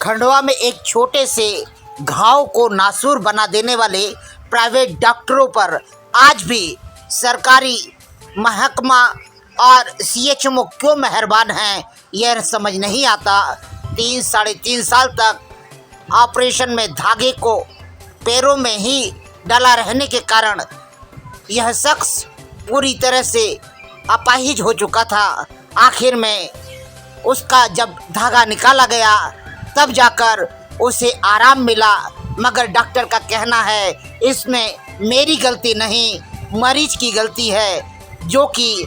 खंडवा में एक छोटे से घाव को नासूर बना देने वाले प्राइवेट डॉक्टरों पर आज भी सरकारी महकमा और सीएचएमओ क्यों मेहरबान हैं, यह समझ नहीं आता। 3-3.5 साल तक ऑपरेशन में धागे को पैरों में ही डाला रहने के कारण यह शख्स पूरी तरह से अपाहिज हो चुका था। आखिर में उसका जब धागा निकाला गया तब जाकर उसे आराम मिला, मगर डॉक्टर का कहना है इसमें मेरी गलती नहीं, मरीज की गलती है, जो कि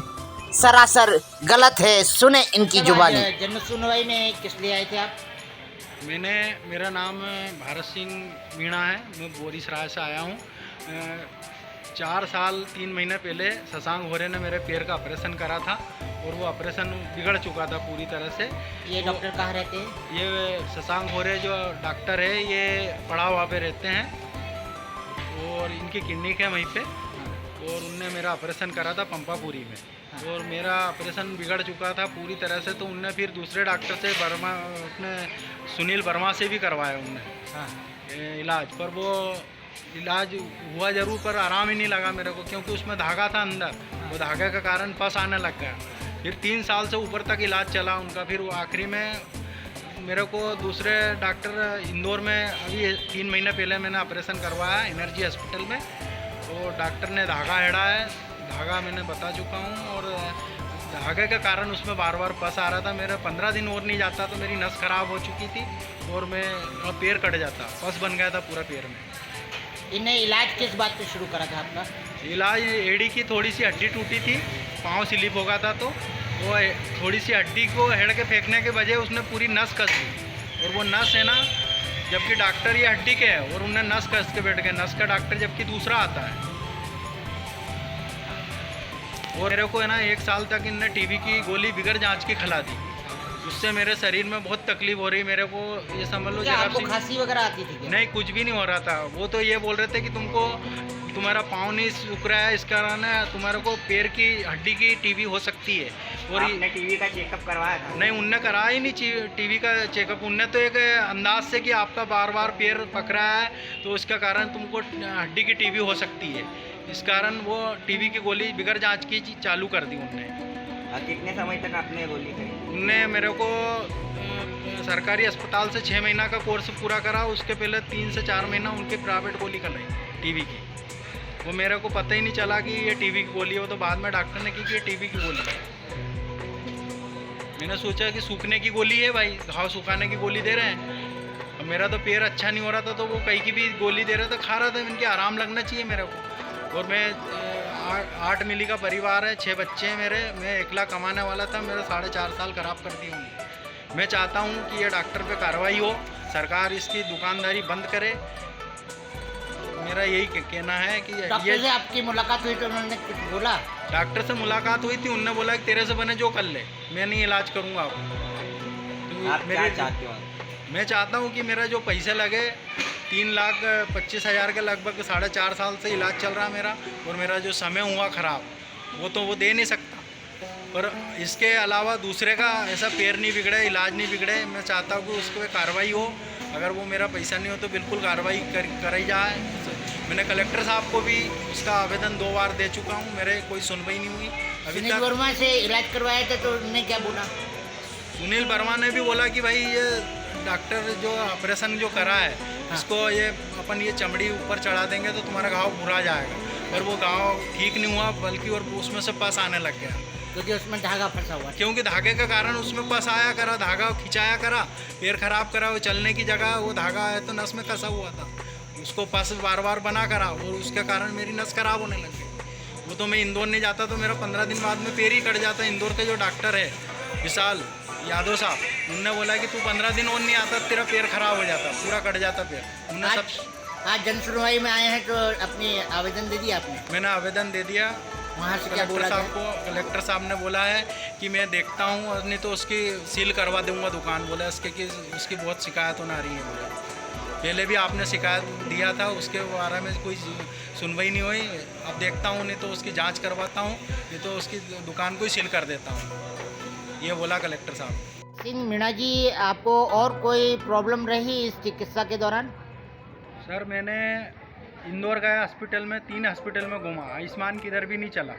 सरासर गलत है। सुने इनकी जुबानी। जन सुनवाई में किस लिए आए थे आप? मेरा नाम भारत सिंह मीणा है, मैं बोरीसराय से आया हूँ। 4 साल 3 महीने पहले शशांक होरे ने मेरे पैर का ऑपरेशन करा था और वो ऑपरेशन बिगड़ चुका था पूरी तरह से। ये डॉक्टर कहाँ रहते हैं? ये शशांक होरे जो डॉक्टर है ये पड़ावा पे रहते हैं और इनकी क्लिनिक है वहीं पे, और उनने मेरा ऑपरेशन करा था पंपापुरी में। और मेरा ऑपरेशन बिगड़ चुका था पूरी तरह से, तो उनने फिर दूसरे डॉक्टर से अपने सुनील वर्मा से भी करवाया उनने इलाज, पर वो इलाज हुआ जरूर पर आराम ही नहीं लगा मेरे को, क्योंकि उसमें धागा था अंदर, वो धागे के कारण पस आने लग गया। फिर 3 साल से ऊपर तक इलाज चला उनका। फिर वो आखिरी में मेरे को दूसरे डॉक्टर इंदौर में अभी 3 महीने पहले मैंने ऑपरेशन करवाया एनर्जी हॉस्पिटल में। तो डॉक्टर ने धागा हेड़ा है, धागा मैंने बता चुका हूँ, और धागे के कारण उसमें बार बार पस आ रहा था। मेरा 15 दिन और नहीं जाता तो मेरी नस खराब हो चुकी थी और मैं पैर कट जाता, पस बन गया था पूरा पैर में। इन्हें इलाज किस बात पे शुरू करा था आपका? इलाज एड़ी की थोड़ी सी हड्डी टूटी थी, पाँव स्लिप हो गया था, तो वो थोड़ी सी हड्डी को हेड़ के फेंकने के बजाय उसने पूरी नस कस दी, और वो नस है ना, जबकि डॉक्टर ये हड्डी के है और उन्हें नस कस के बैठ गए, नस का डॉक्टर जबकि दूसरा आता है। और मेरे को है ना 1 साल तक इनने टीबी की गोली बिगड़ जांच की खिला दी, उससे मेरे शरीर में बहुत तकलीफ हो रही। मेरे को ये समझ लो आपको खांसी वगैरह आती थी क्या? नहीं, कुछ भी नहीं हो रहा था। वो तो ये बोल रहे थे कि तुम्हारा पाँव नहीं सूख रहा है, इस कारण तुम्हारे को पैर की हड्डी की टीबी हो सकती है। और आपने टीबी का चेकअप करवाया था? नहीं, उनने कराया ही नहीं टीबी का चेकअप। उनने तो एक अंदाज से कि आपका बार बार पैर पकड़ा है तो इसका कारण तुमको हड्डी की टीबी हो सकती है, इस कारण वो टीबी की गोली बिगड़ जांच की चालू कर दी उनने। कितने समय तक आपने गोली खाई? उनने मेरे को सरकारी अस्पताल से 6 महीना का कोर्स पूरा करा, उसके पहले 3 से 4 महीना उनके प्राइवेट गोली खिलाई टीबी की। वो मेरे को पता ही नहीं चला कि ये टीबी की गोली है, वो तो बाद में डॉक्टर ने की कि ये टीबी की गोली है। मैंने सोचा कि सूखने की गोली है भाई, घाव सुखाने की गोली दे रहे हैं। अब मेरा तो पैर अच्छा नहीं हो रहा था, तो वो कहीं की भी गोली दे रहा था, खा रहा था, इनके आराम लगना चाहिए मेरे को। और मैं 8 मिली का परिवार है, 6 बच्चे हैं मेरे, मैं अकेला कमाने वाला था, मेरा 4.5 साल खराब कर दी उन्होंने। मैं चाहता हूँ कि ये डॉक्टर पे कार्रवाई हो, सरकार इसकी दुकानदारी बंद करे। मेरा यही कहना है कि डॉक्टर से आपकी मुलाकात हुई तो उन्होंने कुछ बोला? डॉक्टर से मुलाकात हुई थी, उन्होंने बोला कि तेरे से बने जो कर ले, मैं नहीं इलाज करूँगा। आप क्या चाहते हो? मैं चाहता हूँ कि मेरा जो पैसे लगे 3,25,000 के लगभग 4.5 साल से इलाज चल रहा मेरा, और मेरा जो समय हुआ ख़राब वो तो वो दे नहीं सकता, पर इसके अलावा दूसरे का ऐसा पैर नहीं बिगड़े, इलाज नहीं बिगड़े। मैं चाहता हूँ कि उस पर कार्रवाई हो। अगर वो मेरा पैसा नहीं हो तो बिल्कुल कार्रवाई करी जाए। मैंने कलेक्टर साहब को भी उसका आवेदन 2 बार दे चुका हूँ, मेरे कोई सुनवाई नहीं हुई अभी तक। वर्मा से इलाज करवाया था तो उन्होंने क्या बोला? सुनील वर्मा ने भी बोला कि भाई ये डॉक्टर जो ऑपरेशन जो करा है इसको ये अपन ये चमड़ी ऊपर चढ़ा देंगे तो तुम्हारा घाव भुरा जाएगा, पर वो घाव ठीक नहीं हुआ, बल्कि और उसमें से पस आने लग गया, क्योंकि उसमें धागा फंसा हुआ। क्योंकि धागे के कारण उसमें पस आया करा, धागा खिंचाया करा, पैर खराब करा, वो चलने की जगह वो धागा है तो नस में कसा हुआ था, उसको पस बार बार बना करा, और उसके कारण मेरी नस खराब होने लग गई। वो तो मैं इंदौर नहीं जाता तो मेरा 15 दिन बाद में पैर ही कट जाता। इंदौर के जो डॉक्टर है विशाल यादव साहब, उनने बोला कि तू 15 दिन और नहीं आता तेरा पैर खराब हो जाता, पूरा कट जाता पैर। उन्होंने सब आज जन सुनवाई में आए हैं तो अपनी आवेदन दे दिया आपने? मैंने आवेदन दे दिया। वहाँ से क्या बोला साहब को? कलेक्टर साहब ने बोला है कि मैं देखता हूँ, और नहीं तो उसकी सील करवा दूंगा दुकान, बोला उसके कि उसकी बहुत शिकायत होना रही है। बोला पहले भी आपने शिकायत दिया था, उसके बारे में कोई सुनवाई नहीं हुई। अब देखता हूँ, नहीं तो उसकी जांच करवाता हूँ, नहीं तो उसकी दुकान को ही सील कर देता हूँ, ये बोला कलेक्टर साहब। सिंह मीणा जी, आपको और कोई प्रॉब्लम रही इस चिकित्सा के दौरान? सर मैंने इंदौर गया हॉस्पिटल में, 3 हॉस्पिटल में घूमा, आयुष्मान किधर भी नहीं चला।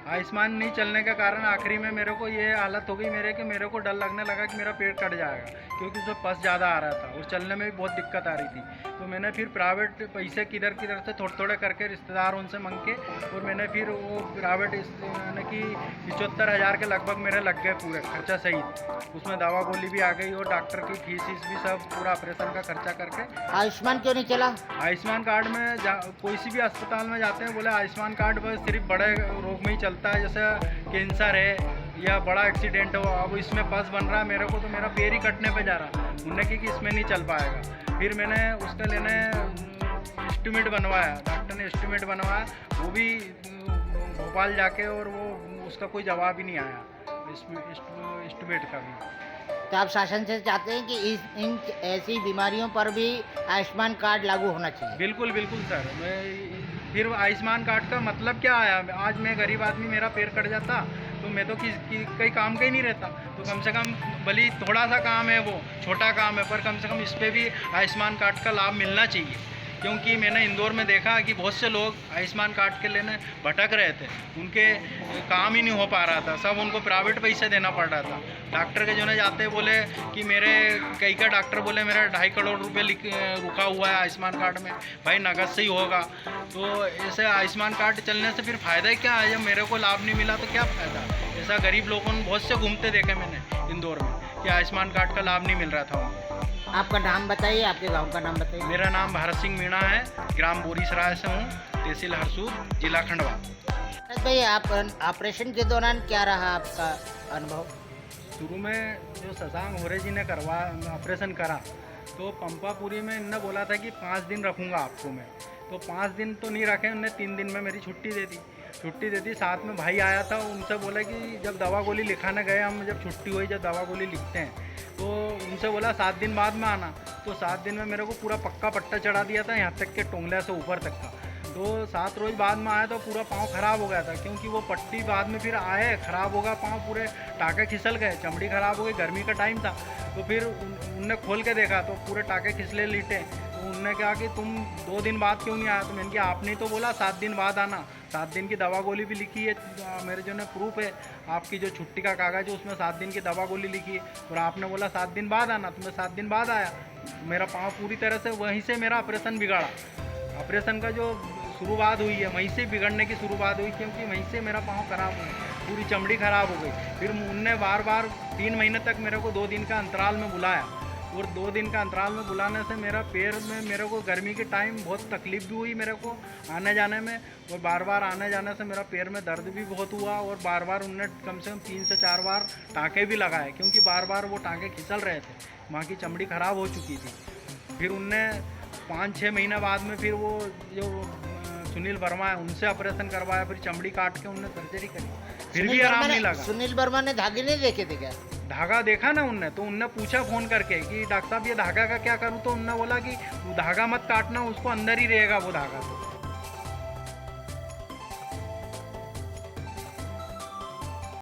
आयुष्मान नहीं चलने के कारण आखिरी में मेरे को ये हालत हो गई मेरे कि मेरे को डर लगने लगा कि मेरा पेट कट जाएगा, क्योंकि उसमें पस ज़्यादा आ रहा था और चलने में भी बहुत दिक्कत आ रही थी। तो मैंने फिर प्राइवेट पैसे किधर किधर से थोड़े थोड़े करके रिश्तेदार उनसे मांग के, और मैंने फिर वो प्राइवेट यानी कि 75,000 के लगभग मेरे लग गए पूरे खर्चा सहित। उसमें दवा गोली भी आ गई और डॉक्टर की फीस भी सब पूरा ऑपरेशन का खर्चा करके। आयुष्मान क्यों नहीं चला? आयुष्मान कार्ड में कोई सी भी अस्पताल में जाते हैं, बोले आयुष्मान कार्ड पर सिर्फ बड़े रोग में ही चलता है, जैसे कैंसर है या बड़ा एक्सीडेंट हो। अब इसमें पस बन रहा है मेरे को, तो मेरा पैर ही कटने पे जा रहा। उन्होंने कि इसमें नहीं चल पाएगा। फिर मैंने उसका लेने एस्टिमेट बनवाया, डॉक्टर ने एस्टिमेट बनवाया, वो भी भोपाल जाके, और वो उसका कोई जवाब ही नहीं आया एस्टिमेट का भी। तो आप शासन से चाहते हैं कि इन ऐसी बीमारियों पर भी आयुष्मान कार्ड लागू होना चाहिए? बिल्कुल बिल्कुल सर। मैं फिर आयुष्मान कार्ड का मतलब क्या आया? आज मैं गरीब आदमी, मेरा पैर कट जाता तो मैं तो कहीं काम का ही नहीं रहता। तो कम से कम भले थोड़ा सा काम है, वो छोटा काम है, पर कम से कम इस पर भी आयुष्मान कार्ड का लाभ मिलना चाहिए। क्योंकि मैंने इंदौर में देखा कि बहुत से लोग आयुष्मान कार्ड के लेने भटक रहे थे, उनके काम ही नहीं हो पा रहा था, सब उनको प्राइवेट पैसे देना पड़ रहा था। डॉक्टर के जो ने जाते बोले कि मेरे कई का डॉक्टर बोले मेरा 2.5 करोड़ रुपए रुका हुआ है आयुष्मान कार्ड में, भाई नगद से ही होगा। तो ऐसे आयुष्मान कार्ड चलने से फिर फ़ायदा क्या है? जब मेरे को लाभ नहीं मिला तो क्या फ़ायदा? ऐसा गरीब लोगों ने बहुत से घूमते देखे मैंने इंदौर में कि आयुष्मान कार्ड का लाभ नहीं मिल रहा था उनको। आपका नाम बताइए, आपके गांव का नाम बताइए। मेरा नाम भारत सिंह मीणा है, ग्राम बोरीसराय से हूँ, तहसील हरसूद, जिला खंडवा। भाई, आप ऑपरेशन के दौरान क्या रहा आपका अनुभव? शुरू में जो शशांक होरे जी ने ऑपरेशन करा, तो पंपापुरी में इन्होंने बोला था कि 5 दिन रखूँगा आपको मैं। तो 5 दिन तो नहीं रखे, उन्होंने 3 दिन में मेरी छुट्टी दे दी। साथ में भाई आया था, उनसे बोला कि जब दवा गोली लिखाने गए हम, जब छुट्टी हुई, जब दवा गोली लिखते हैं, तो उनसे बोला 7 दिन बाद में आना। तो 7 दिन में मेरे को पूरा पक्का पट्टा चढ़ा दिया था, यहाँ तक के टोंगले से ऊपर तक का। तो 7 रोज़ बाद में आया तो पूरा पाँव ख़राब हो गया था, क्योंकि वो पट्टी बाद में फिर आए, ख़राब होगा पाँव, पूरे टाँके खिसल गए, चमड़ी ख़राब हो गई, गर्मी का टाइम था। तो फिर उनने खोल के देखा तो पूरे टाँके खिसले लीटे। तो उनने कहा कि तुम 2 दिन बाद क्यों नहीं आया? तो मैंने कहा आपने तो बोला 7 दिन बाद आना, 7 दिन की दवा गोली भी लिखी है, मेरे जो ने प्रूफ है, आपकी जो छुट्टी का कागज़ है उसमें 7 दिन की दवा गोली लिखी है, और आपने बोला 7 दिन बाद आना, तो मैं 7 दिन बाद आया। मेरा पाँव पूरी तरह से वहीं से मेरा ऑपरेशन बिगाड़ा। ऑपरेशन का जो शुरुआत हुई है वहीं से बिगड़ने की शुरुआत हुई, क्योंकि वहीं से मेरा पाँव ख़राब हो गया, पूरी चमड़ी ख़राब हो गई। फिर उनने बार बार 3 महीने तक मेरे को 2 दिन का अंतराल में बुलाया, और 2 दिन का अंतराल में बुलाने से मेरा पैर में मेरे को गर्मी के टाइम बहुत तकलीफ़ भी हुई मेरे को आने जाने में, और बार बार आने जाने से मेरा पैर में दर्द भी बहुत हुआ, और बार बार उनने कम से कम 3 से 4 बार टाँके भी लगाए, क्योंकि बार बार वो टाँके खिसल रहे थे, वहाँ की चमड़ी ख़राब हो चुकी थी। फिर उनने 5-6 महीने बाद में फिर वो जो सुनील वर्मा है उनसे ऑपरेशन करवाया, फिर चमड़ी काट के उनने सर्जरी करी, फिर भी आराम नहीं लगा। सुनील वर्मा ने धागे नहीं देखे थे क्या? धागा देखा ना उनने, तो उनने पूछा फ़ोन करके कि डॉक्टर साहब ये धागा का क्या करूँ? तो उनने बोला कि धागा मत काटना, उसको अंदर ही रहेगा वो धागा। तो